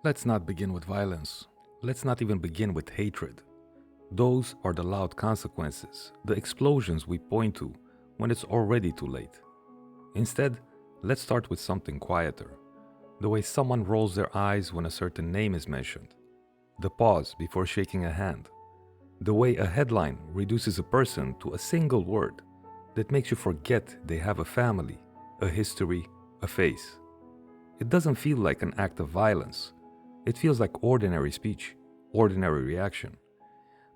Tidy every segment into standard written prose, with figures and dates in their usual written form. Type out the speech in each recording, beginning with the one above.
Let's not begin with violence. Let's not even begin with hatred. Those are the loud consequences, the explosions we point to when it's already too late. Instead, let's start with something quieter. The way someone rolls their eyes when a certain name is mentioned. The pause before shaking a hand. The way a headline reduces a person to a single word that makes you forget they have a family, a history, a face. It doesn't feel like an act of violence. It feels like ordinary speech, ordinary reaction.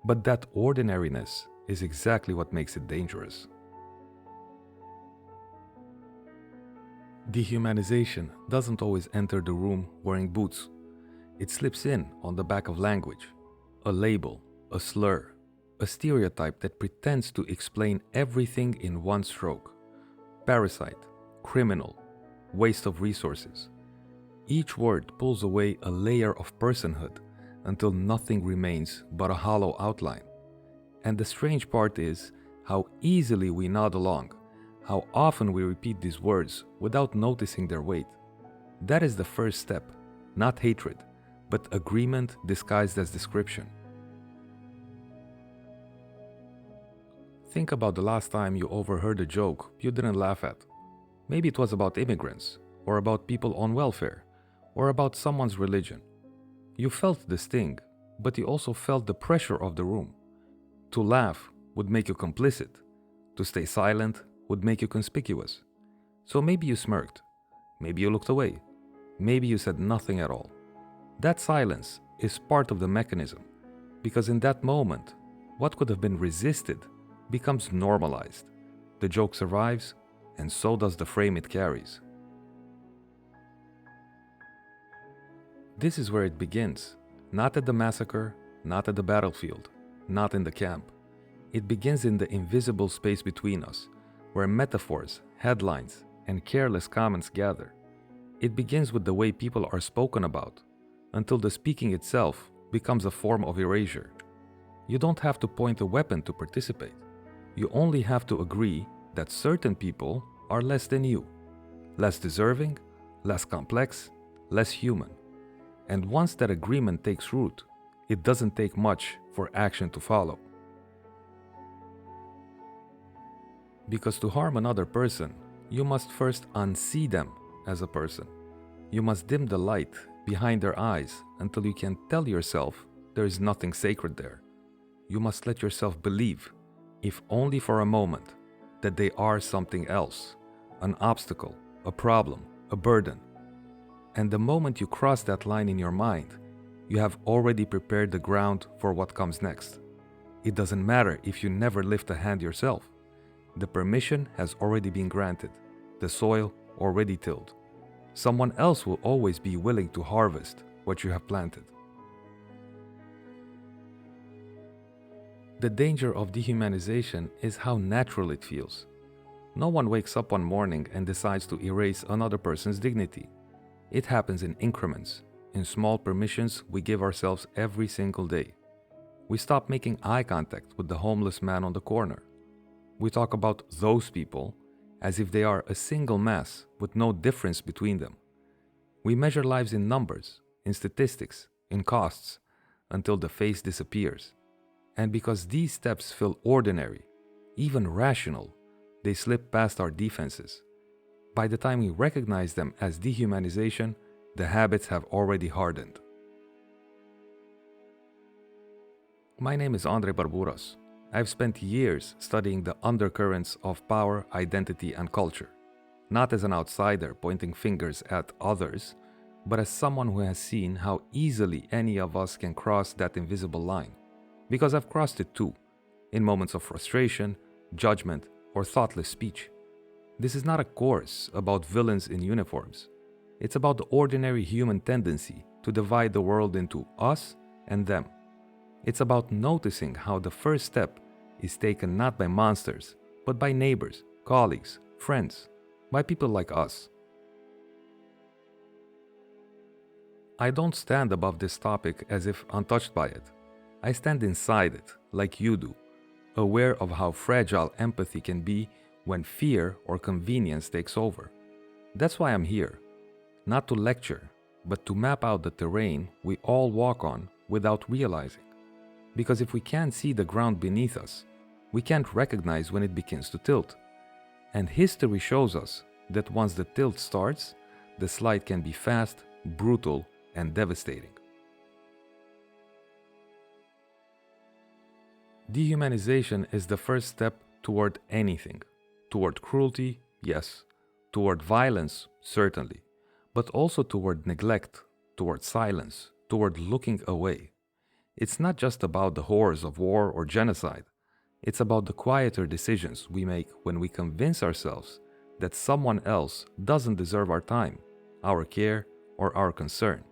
But that ordinariness is exactly what makes it dangerous. Dehumanization doesn't always enter the room wearing boots. It slips in on the back of language, a label, a slur, a stereotype that pretends to explain everything in one stroke. Parasite, criminal, waste of resources. Each word pulls away a layer of personhood until nothing remains but a hollow outline. And the strange part is how easily we nod along, how often we repeat these words without noticing their weight. That is the first step, not hatred, but agreement disguised as description. Think about the last time you overheard a joke you didn't laugh at. Maybe it was about immigrants, or about people on welfare, or about someone's religion. You felt the sting, but you also felt the pressure of the room. To laugh would make you complicit. To stay silent would make you conspicuous. So maybe you smirked. Maybe you looked away. Maybe you said nothing at all. That silence is part of the mechanism, because in that moment, what could have been resisted becomes normalized. The joke survives, and so does the frame it carries. This is where it begins, not at the massacre, not at the battlefield, not in the camp. It begins in the invisible space between us, where metaphors, headlines, and careless comments gather. It begins with the way people are spoken about, until the speaking itself becomes a form of erasure. You don't have to point a weapon to participate. You only have to agree that certain people are less than you, less deserving, less complex, less human. And once that agreement takes root, it doesn't take much for action to follow. Because to harm another person, you must first unsee them as a person. You must dim the light behind their eyes until you can tell yourself there is nothing sacred there. You must let yourself believe, if only for a moment, that they are something else, an obstacle, a problem, a burden. And the moment you cross that line in your mind, you have already prepared the ground for what comes next. It doesn't matter if you never lift a hand yourself. The permission has already been granted, the soil already tilled. Someone else will always be willing to harvest what you have planted. The danger of dehumanization is how natural it feels. No one wakes up one morning and decides to erase another person's dignity. It happens in increments, in small permissions we give ourselves every single day. We stop making eye contact with the homeless man on the corner. We talk about those people as if they are a single mass with no difference between them. We measure lives in numbers, in statistics, in costs, until the face disappears. And because these steps feel ordinary, even rational, they slip past our defenses. By the time we recognize them as dehumanization, the habits have already hardened. My name is Andre Barburas. I've spent years studying the undercurrents of power, identity, and culture, not as an outsider pointing fingers at others, but as someone who has seen how easily any of us can cross that invisible line. Because I've crossed it too, in moments of frustration, judgment, or thoughtless speech. This is not a course about villains in uniforms. It's about the ordinary human tendency to divide the world into us and them. It's about noticing how the first step is taken not by monsters, but by neighbors, colleagues, friends, by people like us. I don't stand above this topic as if untouched by it. I stand inside it, like you do, aware of how fragile empathy can be when fear or convenience takes over. That's why I'm here. Not to lecture, but to map out the terrain we all walk on without realizing. Because if we can't see the ground beneath us, we can't recognize when it begins to tilt. And history shows us that once the tilt starts, the slide can be fast, brutal, and devastating. Dehumanization is the first step toward anything. Toward cruelty, yes. Toward violence, certainly. But also toward neglect, toward silence, toward looking away. It's not just about the horrors of war or genocide. It's about the quieter decisions we make when we convince ourselves that someone else doesn't deserve our time, our care, or our concern.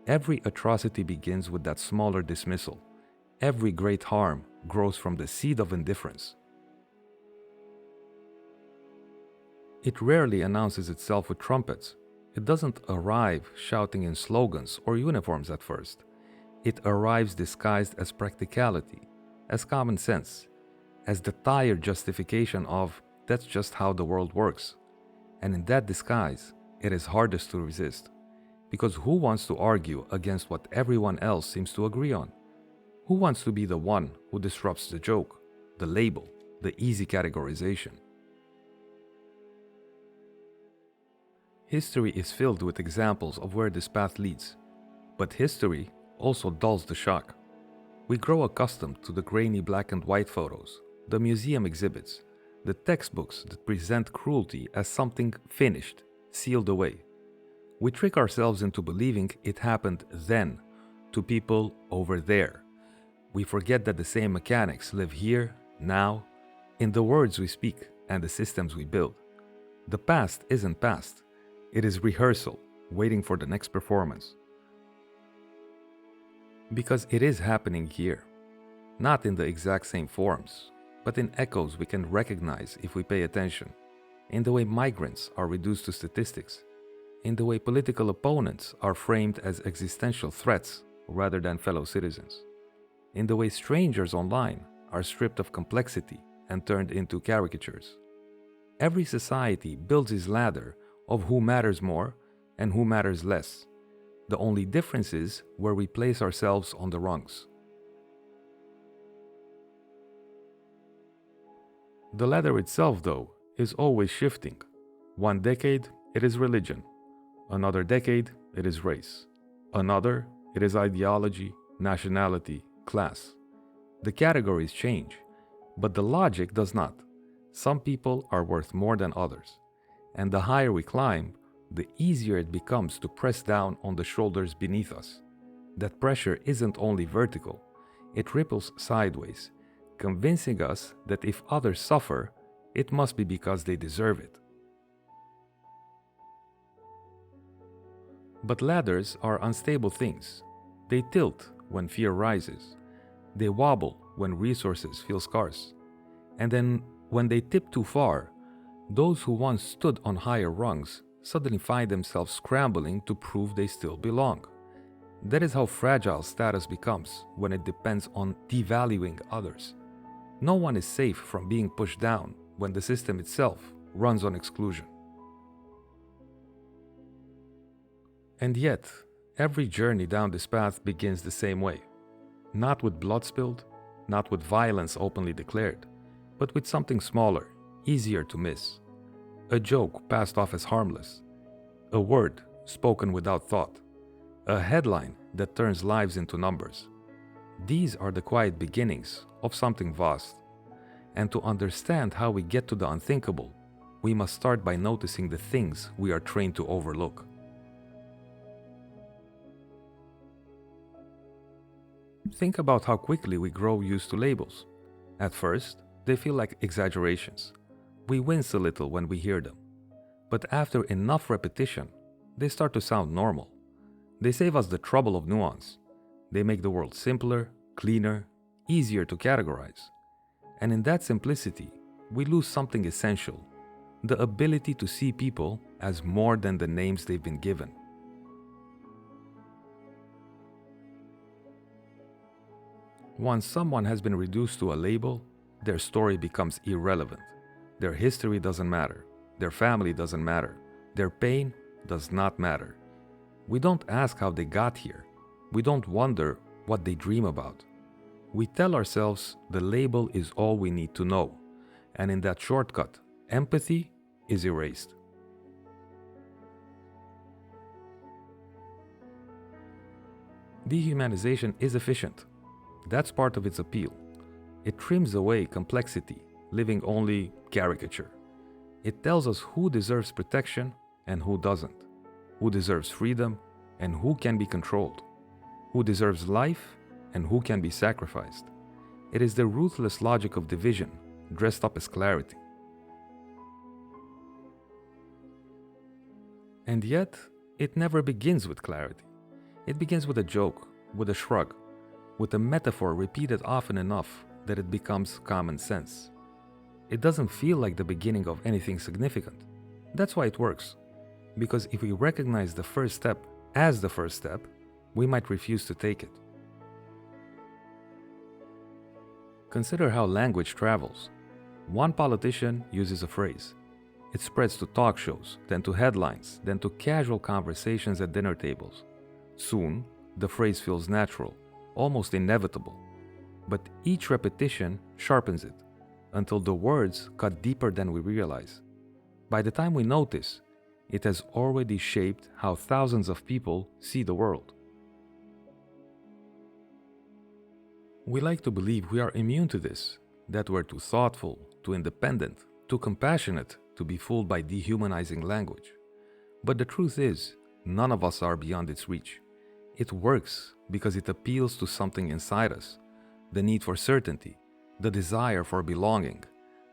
Every atrocity begins with that smaller dismissal. Every great harm grows from the seed of indifference. It rarely announces itself with trumpets. It doesn't arrive shouting in slogans or uniforms at first. It arrives disguised as practicality, as common sense, as the tired justification of that's just how the world works. And in that disguise, it is hardest to resist. Because who wants to argue against what everyone else seems to agree on? Who wants to be the one who disrupts the joke, the label, the easy categorization? History is filled with examples of where this path leads, but history also dulls the shock. We grow accustomed to the grainy black and white photos, the museum exhibits, the textbooks that present cruelty as something finished, sealed away. We trick ourselves into believing it happened then, to people over there. We forget that the same mechanics live here, now, in the words we speak and the systems we build. The past isn't past. It is rehearsal, waiting for the next performance. Because it is happening here, not in the exact same forms, but in echoes we can recognize if we pay attention, in the way migrants are reduced to statistics, in the way political opponents are framed as existential threats rather than fellow citizens, in the way strangers online are stripped of complexity and turned into caricatures. Every society builds its ladder of who matters more and who matters less. The only difference is where we place ourselves on the rungs. The ladder itself, though, is always shifting. One decade, it is religion. Another decade, it is race. Another, it is ideology, nationality, class. The categories change, but the logic does not. Some people are worth more than others. And the higher we climb, the easier it becomes to press down on the shoulders beneath us. That pressure isn't only vertical, it ripples sideways, convincing us that if others suffer, it must be because they deserve it. But ladders are unstable things. They tilt when fear rises. They wobble when resources feel scarce. And then, when they tip too far, those who once stood on higher rungs suddenly find themselves scrambling to prove they still belong. That is how fragile status becomes when it depends on devaluing others. No one is safe from being pushed down when the system itself runs on exclusion. And yet, every journey down this path begins the same way. Not with blood spilled, not with violence openly declared, but with something smaller, easier to miss. A joke passed off as harmless. A word spoken without thought. A headline that turns lives into numbers. These are the quiet beginnings of something vast. And to understand how we get to the unthinkable, we must start by noticing the things we are trained to overlook. Think about how quickly we grow used to labels. At first, they feel like exaggerations. We wince a little when we hear them. But after enough repetition, they start to sound normal. They save us the trouble of nuance. They make the world simpler, cleaner, easier to categorize. And in that simplicity, we lose something essential: the ability to see people as more than the names they've been given. Once someone has been reduced to a label, their story becomes irrelevant. Their history doesn't matter. Their family doesn't matter. Their pain does not matter. We don't ask how they got here. We don't wonder what they dream about. We tell ourselves the label is all we need to know, and in that shortcut, empathy is erased. Dehumanization is efficient. That's part of its appeal. It trims away complexity, leaving only caricature. It tells us who deserves protection and who doesn't, who deserves freedom and who can be controlled, who deserves life and who can be sacrificed. It is the ruthless logic of division, dressed up as clarity. And yet, it never begins with clarity. It begins with a joke, with a shrug, with a metaphor repeated often enough that it becomes common sense. It doesn't feel like the beginning of anything significant. That's why it works. Because if we recognize the first step as the first step, we might refuse to take it. Consider how language travels. One politician uses a phrase. It spreads to talk shows, then to headlines, then to casual conversations at dinner tables. Soon, the phrase feels natural, almost inevitable. But each repetition sharpens it, until the words cut deeper than we realize. By the time we notice, it has already shaped how thousands of people see the world. We like to believe we are immune to this, that we're too thoughtful, too independent, too compassionate to be fooled by dehumanizing language. But the truth is, none of us are beyond its reach. It works because it appeals to something inside us, the need for certainty, the desire for belonging,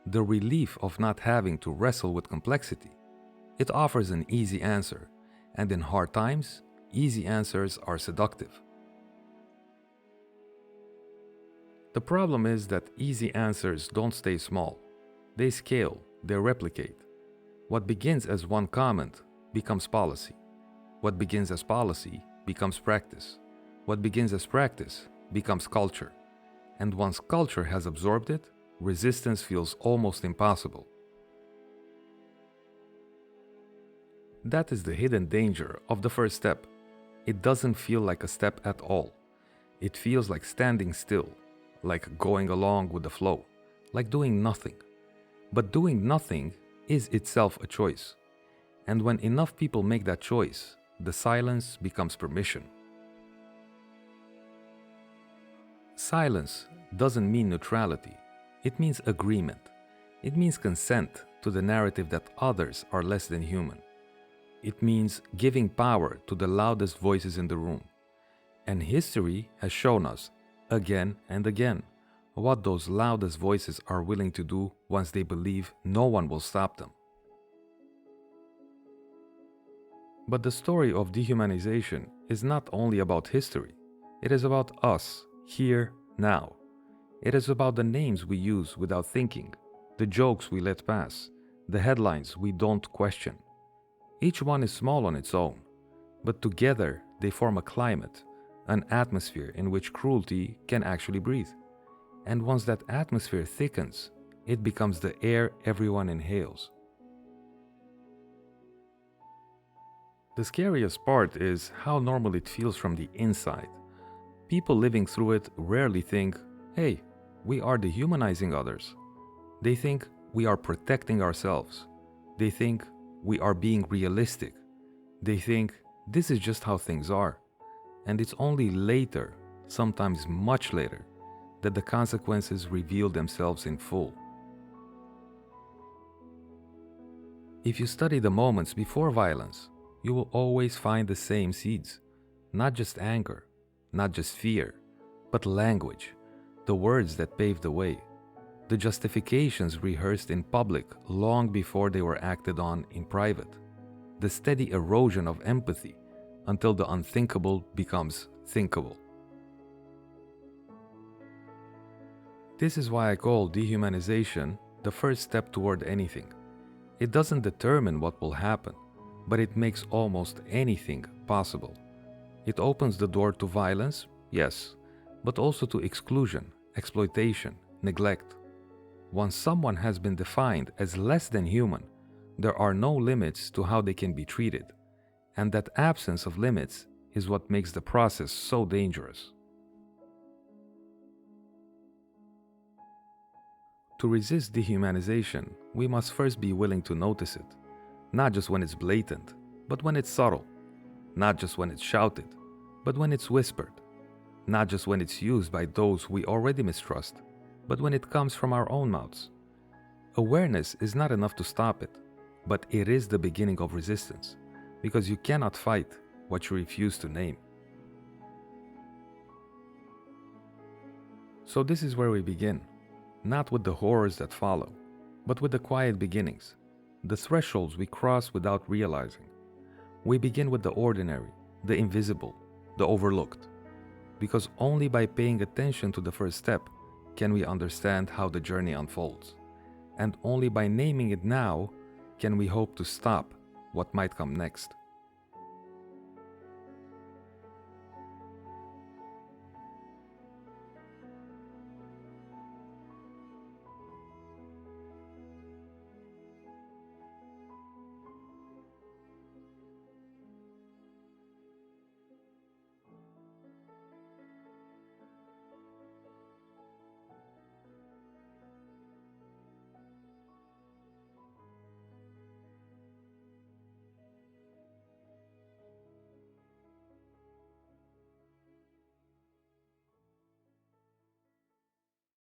the relief of not having to wrestle with complexity. It offers an easy answer, and in hard times, easy answers are seductive. The problem is that easy answers don't stay small. They scale, they replicate. What begins as one comment becomes policy. What begins as policy becomes practice. What begins as practice becomes culture. And once culture has absorbed it, resistance feels almost impossible. That is the hidden danger of the first step. It doesn't feel like a step at all. It feels like standing still, like going along with the flow, like doing nothing. But doing nothing is itself a choice. And when enough people make that choice, the silence becomes permission. Silence doesn't mean neutrality. It means agreement. It means consent to the narrative that others are less than human. It means giving power to the loudest voices in the room. And history has shown us, again and again, what those loudest voices are willing to do once they believe no one will stop them. But the story of dehumanization is not only about history. It is about us, here, now. It is about the names we use without thinking, the jokes we let pass, the headlines we don't question. Each one is small on its own, but together they form a climate, an atmosphere in which cruelty can actually breathe. And once that atmosphere thickens, it becomes the air everyone inhales. The scariest part is how normal it feels from the inside. People living through it rarely think, hey, we are dehumanizing others. They think we are protecting ourselves. They think we are being realistic. They think this is just how things are. And it's only later, sometimes much later, that the consequences reveal themselves in full. If you study the moments before violence, you will always find the same seeds. Not just anger, not just fear, but language, the words that paved the way, the justifications rehearsed in public long before they were acted on in private, the steady erosion of empathy until the unthinkable becomes thinkable. This is why I call dehumanization the first step toward anything. It doesn't determine what will happen, but it makes almost anything possible. It opens the door to violence, yes, but also to exclusion, exploitation, neglect. Once someone has been defined as less than human, there are no limits to how they can be treated. And that absence of limits is what makes the process so dangerous. To resist dehumanization, we must first be willing to notice it, not just when it's blatant, but when it's subtle, not just when it's shouted, but when it's whispered, not just when it's used by those we already mistrust, but when it comes from our own mouths. Awareness is not enough to stop it, but it is the beginning of resistance, because you cannot fight what you refuse to name. So this is where we begin, not with the horrors that follow, but with the quiet beginnings, the thresholds we cross without realizing. We begin with the ordinary, the invisible, the overlooked, because only by paying attention to the first step can we understand how the journey unfolds, and only by naming it now can we hope to stop what might come next.